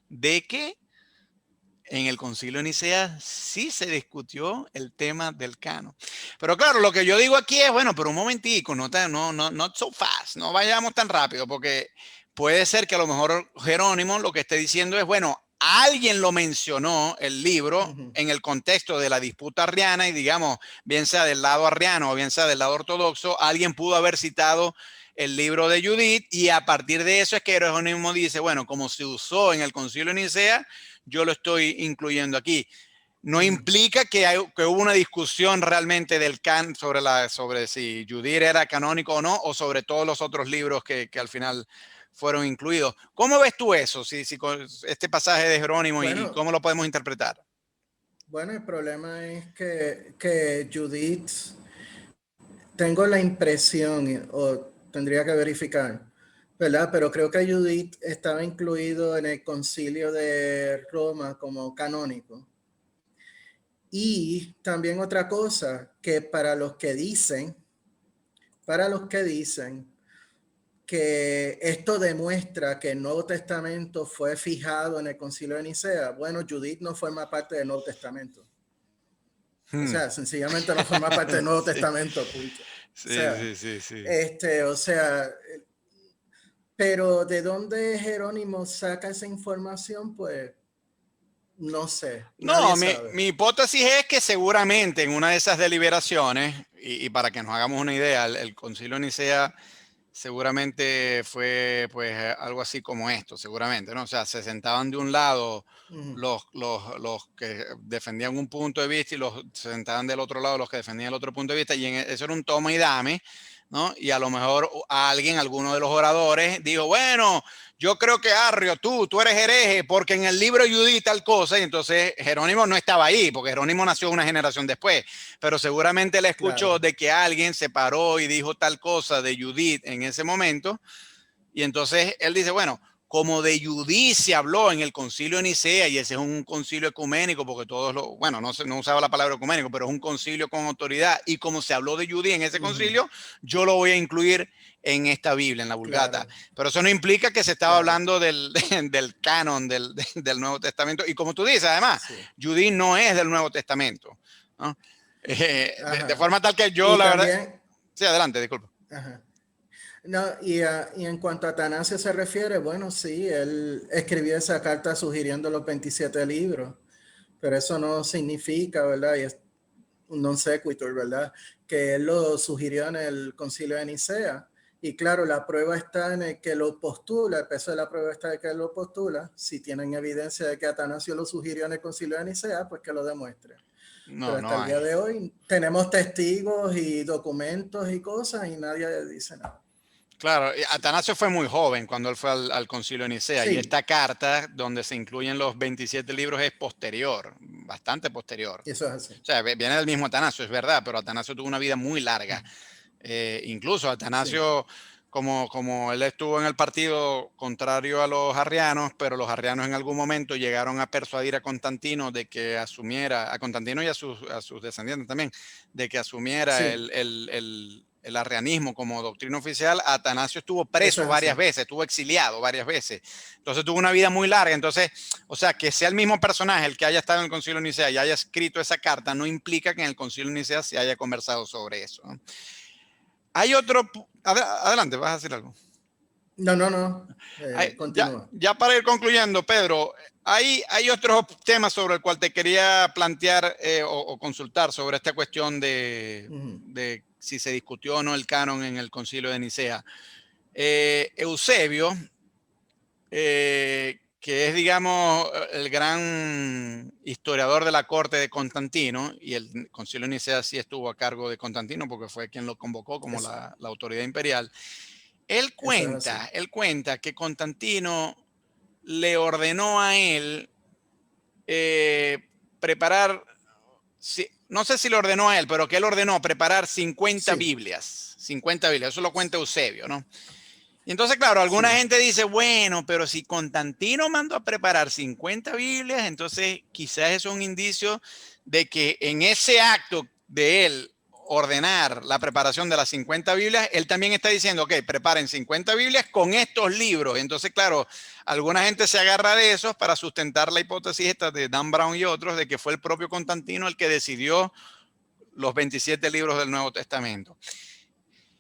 de que en el concilio de Nicea sí se discutió el tema del canon. Pero claro, lo que yo digo aquí es, bueno, pero un momentico, not so fast, no vayamos tan rápido, porque puede ser que a lo mejor Jerónimo lo que esté diciendo es, bueno, alguien lo mencionó el libro en el contexto de la disputa arriana y digamos, bien sea del lado arriano o bien sea del lado ortodoxo, alguien pudo haber citado el libro de Judith y a partir de eso es que Jerónimo dice, bueno, como se usó en el concilio de Nicea, yo lo estoy incluyendo aquí. No implica que hubo una discusión realmente del canon sobre si Judith era canónico o no, o sobre todos los otros libros que al final fueron incluidos. ¿Cómo ves tú eso, si este pasaje de Jerónimo y cómo lo podemos interpretar? Bueno, el problema es que Judith, tengo la impresión, o tendría que verificar, ¿verdad? Pero creo que Judith estaba incluido en el concilio de Roma como canónico. Y también otra cosa, que para los que dicen que esto demuestra que el Nuevo Testamento fue fijado en el concilio de Nicea, bueno, Judith no forma parte del Nuevo Testamento. O sea, sencillamente no forma parte del Nuevo Testamento, punto. Sí, sí. O sea, pero ¿de dónde Jerónimo saca esa información? Pues no sé. No, mi hipótesis es que seguramente en una de esas deliberaciones, y para que nos hagamos una idea, el concilio de Nicea seguramente fue pues algo así como esto, seguramente, ¿no? O sea, se sentaban de un lado los que defendían un punto de vista y se sentaban del otro lado los que defendían el otro punto de vista, y eso era un toma y dame, ¿no? Y a lo mejor alguno de los oradores dijo, bueno, yo creo que Arrio, tú eres hereje porque en el libro de Judith tal cosa, y entonces Jerónimo no estaba ahí, porque Jerónimo nació una generación después, pero seguramente le escuchó de que alguien se paró y dijo tal cosa de Judith en ese momento, y entonces él dice, bueno, como de Judith se habló en el concilio de Nicea, y ese es un concilio ecuménico, porque no usaba la palabra ecuménico, pero es un concilio con autoridad, y como se habló de Judith en ese concilio, yo lo voy a incluir en esta Biblia, en la Vulgata. Pero eso no implica que se estaba hablando del canon del Nuevo Testamento, y como tú dices, además, Judith no es del Nuevo Testamento, ¿no? De forma tal que yo, la verdad... Sí, adelante, disculpa. No, y en cuanto a Atanasio se refiere, bueno, sí, él escribió esa carta sugiriendo los 27 libros, pero eso no significa, ¿verdad? Y es un non sequitur, ¿verdad? Que él lo sugirió en el Concilio de Nicea. Y claro, la prueba está en el que lo postula, el peso de la prueba está en que él lo postula. Si tienen evidencia de que Atanasio lo sugirió en el Concilio de Nicea, pues que lo demuestre. Pero No, hasta no el día hay. de hoy tenemos testigos y documentos y cosas y nadie dice nada. Claro, Atanasio fue muy joven cuando él fue al Concilio de Nicea y Sí, esta carta donde se incluyen los 27 libros es posterior, bastante posterior. eso es así. O sea, viene del mismo Atanasio, es verdad, pero Atanasio tuvo una vida muy larga. Incluso Sí, Atanasio, como él estuvo en el partido contrario a los arrianos, pero los arrianos en algún momento llegaron a persuadir a Constantino de que asumiera, a Constantino y a sus descendientes también, de que asumiera sí, el arrianismo como doctrina oficial. Atanasio estuvo eso preso es varias así. veces, estuvo exiliado varias veces. Entonces tuvo una vida muy larga. Entonces, o sea, que sea el mismo personaje el que haya estado en el Concilio de Nicea y haya escrito esa carta, no implica que en el Concilio de Nicea se haya conversado sobre eso, ¿no? Hay otro. Adelante, vas a decir algo. No, no, no. Ya, Continúa. ya para ir concluyendo, Pedro, hay otros temas sobre el cual te quería plantear o consultar sobre esta cuestión Ujú. de si se discutió o no el canon en el Concilio de Nicea. Eusebio, que es, digamos, el gran historiador de la corte de Constantino, y el Concilio de Nicea sí estuvo a cargo de Constantino porque fue quien lo convocó como Eso, la autoridad imperial. eso es así. Él cuenta que Constantino le ordenó a él eh, preparar, no sé si le ordenó a él, pero que él ordenó preparar 50 Sí, Biblias. 50 Biblias, eso lo cuenta Eusebio, ¿no? Y entonces, claro, alguna sí. gente dice, bueno, pero si Constantino mandó a preparar 50 Biblias, entonces quizás eso es un indicio de que en ese acto de él ordenar la preparación de las 50 Biblias, él también está diciendo, ok, preparen 50 Biblias con estos libros. Entonces, claro, alguna gente se agarra de esos para sustentar la hipótesis esta de Dan Brown y otros de que fue el propio Constantino el que decidió los 27 libros del Nuevo Testamento.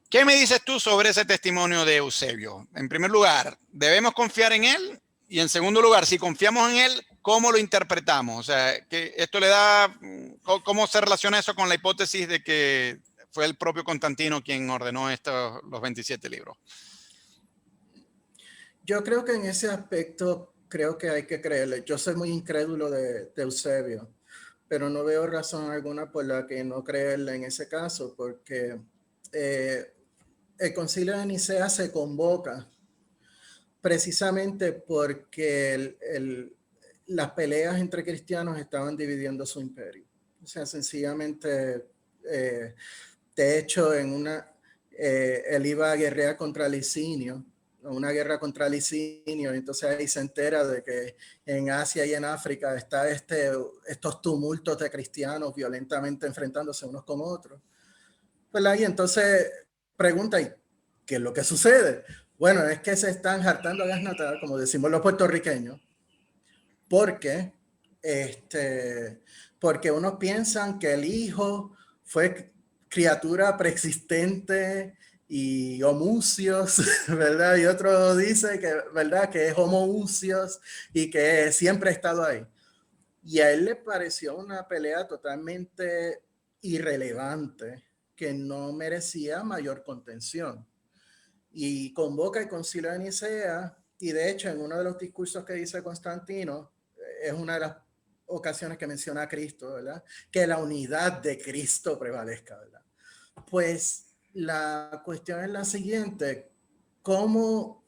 ¿Qué me dices tú sobre ese testimonio de Eusebio? En primer lugar, ¿debemos confiar en él? Y en segundo lugar, si confiamos en él, ¿cómo lo interpretamos? O sea, que esto le da, ¿cómo se relaciona eso con la hipótesis de que fue el propio Constantino quien ordenó los 27 libros? Yo creo que en ese aspecto creo que hay que creerle. Yo soy muy incrédulo de Eusebio, pero no veo razón alguna por la que no creerle en ese caso, porque eh, el Concilio de Nicea se convoca precisamente porque las peleas entre cristianos estaban dividiendo su imperio. O sea, sencillamente, eh, de hecho, él iba a guerrear contra Licinio, una guerra contra Licinio, y entonces ahí se entera de que en Asia y en África está estos tumultos de cristianos violentamente enfrentándose unos con otros. Pues ahí entonces pregunta, ¿y qué es lo que sucede? Bueno, es que se están hartando a gas natural, como decimos los puertorriqueños, porque, porque unos piensan que el hijo fue criatura preexistente y homucios, ¿verdad? Y otro dice que, ¿verdad? Que es homoousios y que siempre ha estado ahí. Y a él le pareció una pelea totalmente irrelevante que no merecía mayor contención. Y convoca el Concilio de Nicea y de hecho en uno de los discursos que dice Constantino, es una de las ocasiones que menciona a Cristo, ¿verdad? Que la unidad de Cristo prevalezca, ¿verdad? Pues la cuestión es la siguiente, ¿cómo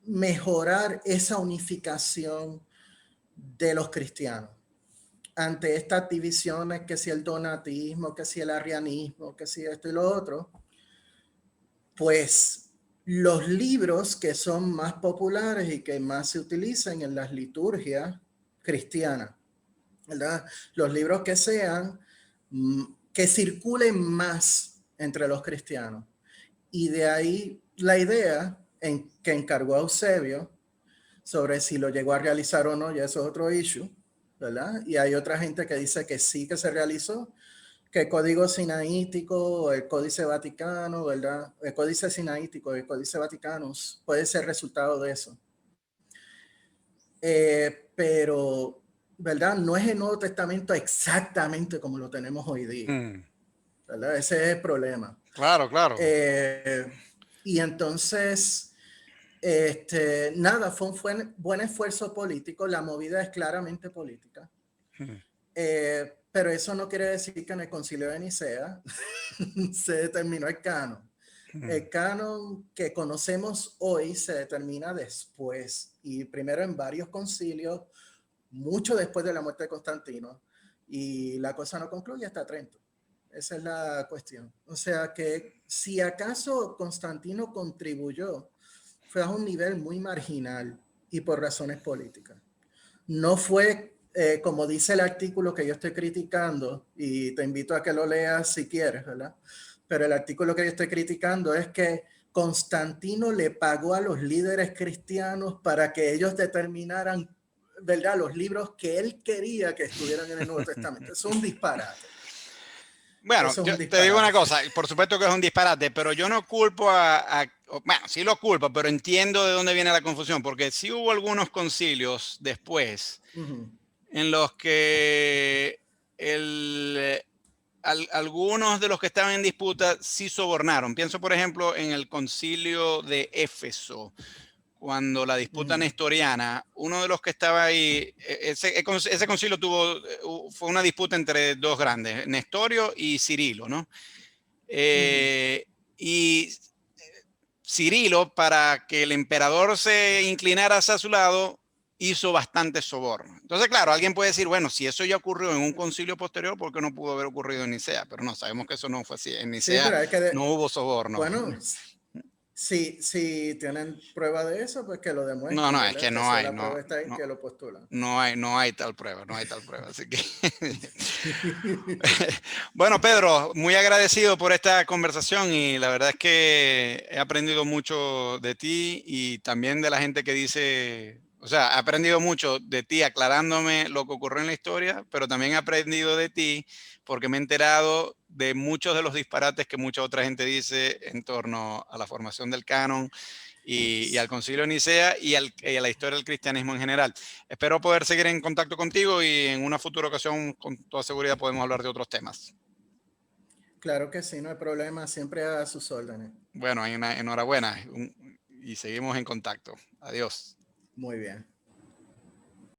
mejorar esa unificación de los cristianos ante estas divisiones, que si el donatismo, que si el arrianismo, que si esto y lo otro? Pues los libros que son más populares y que más se utilizan en las liturgias cristianas, ¿verdad? Los libros que sean, que circulen más entre los cristianos. Y de ahí la idea que encargó a Eusebio sobre si lo llegó a realizar o no, ya eso es otro issue, ¿verdad? Y hay otra gente que dice que sí que se realizó, que el Código Sinaítico, el Códice Vaticano, ¿verdad? El Códice Sinaítico, el Códice Vaticanus puede ser resultado de eso. Pero, ¿verdad? No es el Nuevo Testamento exactamente como lo tenemos hoy día, ¿verdad? Ese es el problema. Claro, claro. Y entonces, nada, fue un buen esfuerzo político. La movida es claramente política. Pero eso no quiere decir que en el Concilio de Nicea se determinó el canon. El canon que conocemos hoy se determina después, y primero en varios concilios, mucho después de la muerte de Constantino, y la cosa no concluye hasta Trento. Esa es la cuestión. O sea que si acaso Constantino contribuyó, fue a un nivel muy marginal y por razones políticas. No fue, como dice el artículo que yo estoy criticando, y te invito a que lo leas si quieres, ¿verdad? Pero el artículo que yo estoy criticando es que Constantino le pagó a los líderes cristianos para que ellos determinaran, ¿verdad?, los libros que él quería que estuvieran en el Nuevo Testamento. Es un disparate. Bueno, Eso es yo un te digo una disparate. cosa, por supuesto que es un disparate, pero yo no culpo bueno, sí lo culpo, pero entiendo de dónde viene la confusión, porque sí hubo algunos concilios después en los que algunos de los que estaban en disputa sí sobornaron. Pienso, por ejemplo, en el concilio de Éfeso, cuando la disputa nestoriana, uno de los que estaba ahí, ese concilio fue una disputa entre dos grandes, Nestorio y Cirilo, ¿no? Y Cirilo, para que el emperador se inclinara hacia su lado, hizo bastante soborno. Entonces, claro, alguien puede decir, bueno, si eso ya ocurrió en un concilio posterior, ¿por qué no pudo haber ocurrido en Nicea? Pero no, sabemos que eso no fue así. En Sí, Nicea pero hay que, no hubo soborno. bueno, si tienen prueba de eso, pues que lo No, demuestren, no, es ¿verdad? que Que no si hay, la no, prueba está ahí, no, que lo postulan. no hay tal prueba, no hay tal prueba. Así que, bueno, Pedro, muy agradecido por esta conversación y la verdad es que he aprendido mucho de ti y también de la gente que dice, o sea, he aprendido mucho de ti aclarándome lo que ocurrió en la historia, pero también he aprendido de ti porque me he enterado de muchos de los disparates que mucha otra gente dice en torno a la formación del canon y al Concilio de Nicea y a la historia del cristianismo en general. Espero poder seguir en contacto contigo y en una futura ocasión con toda seguridad podemos hablar de otros temas. Claro que sí, no hay problema, siempre a sus órdenes. Bueno, enhorabuena y seguimos en contacto. Adiós. Muy bien.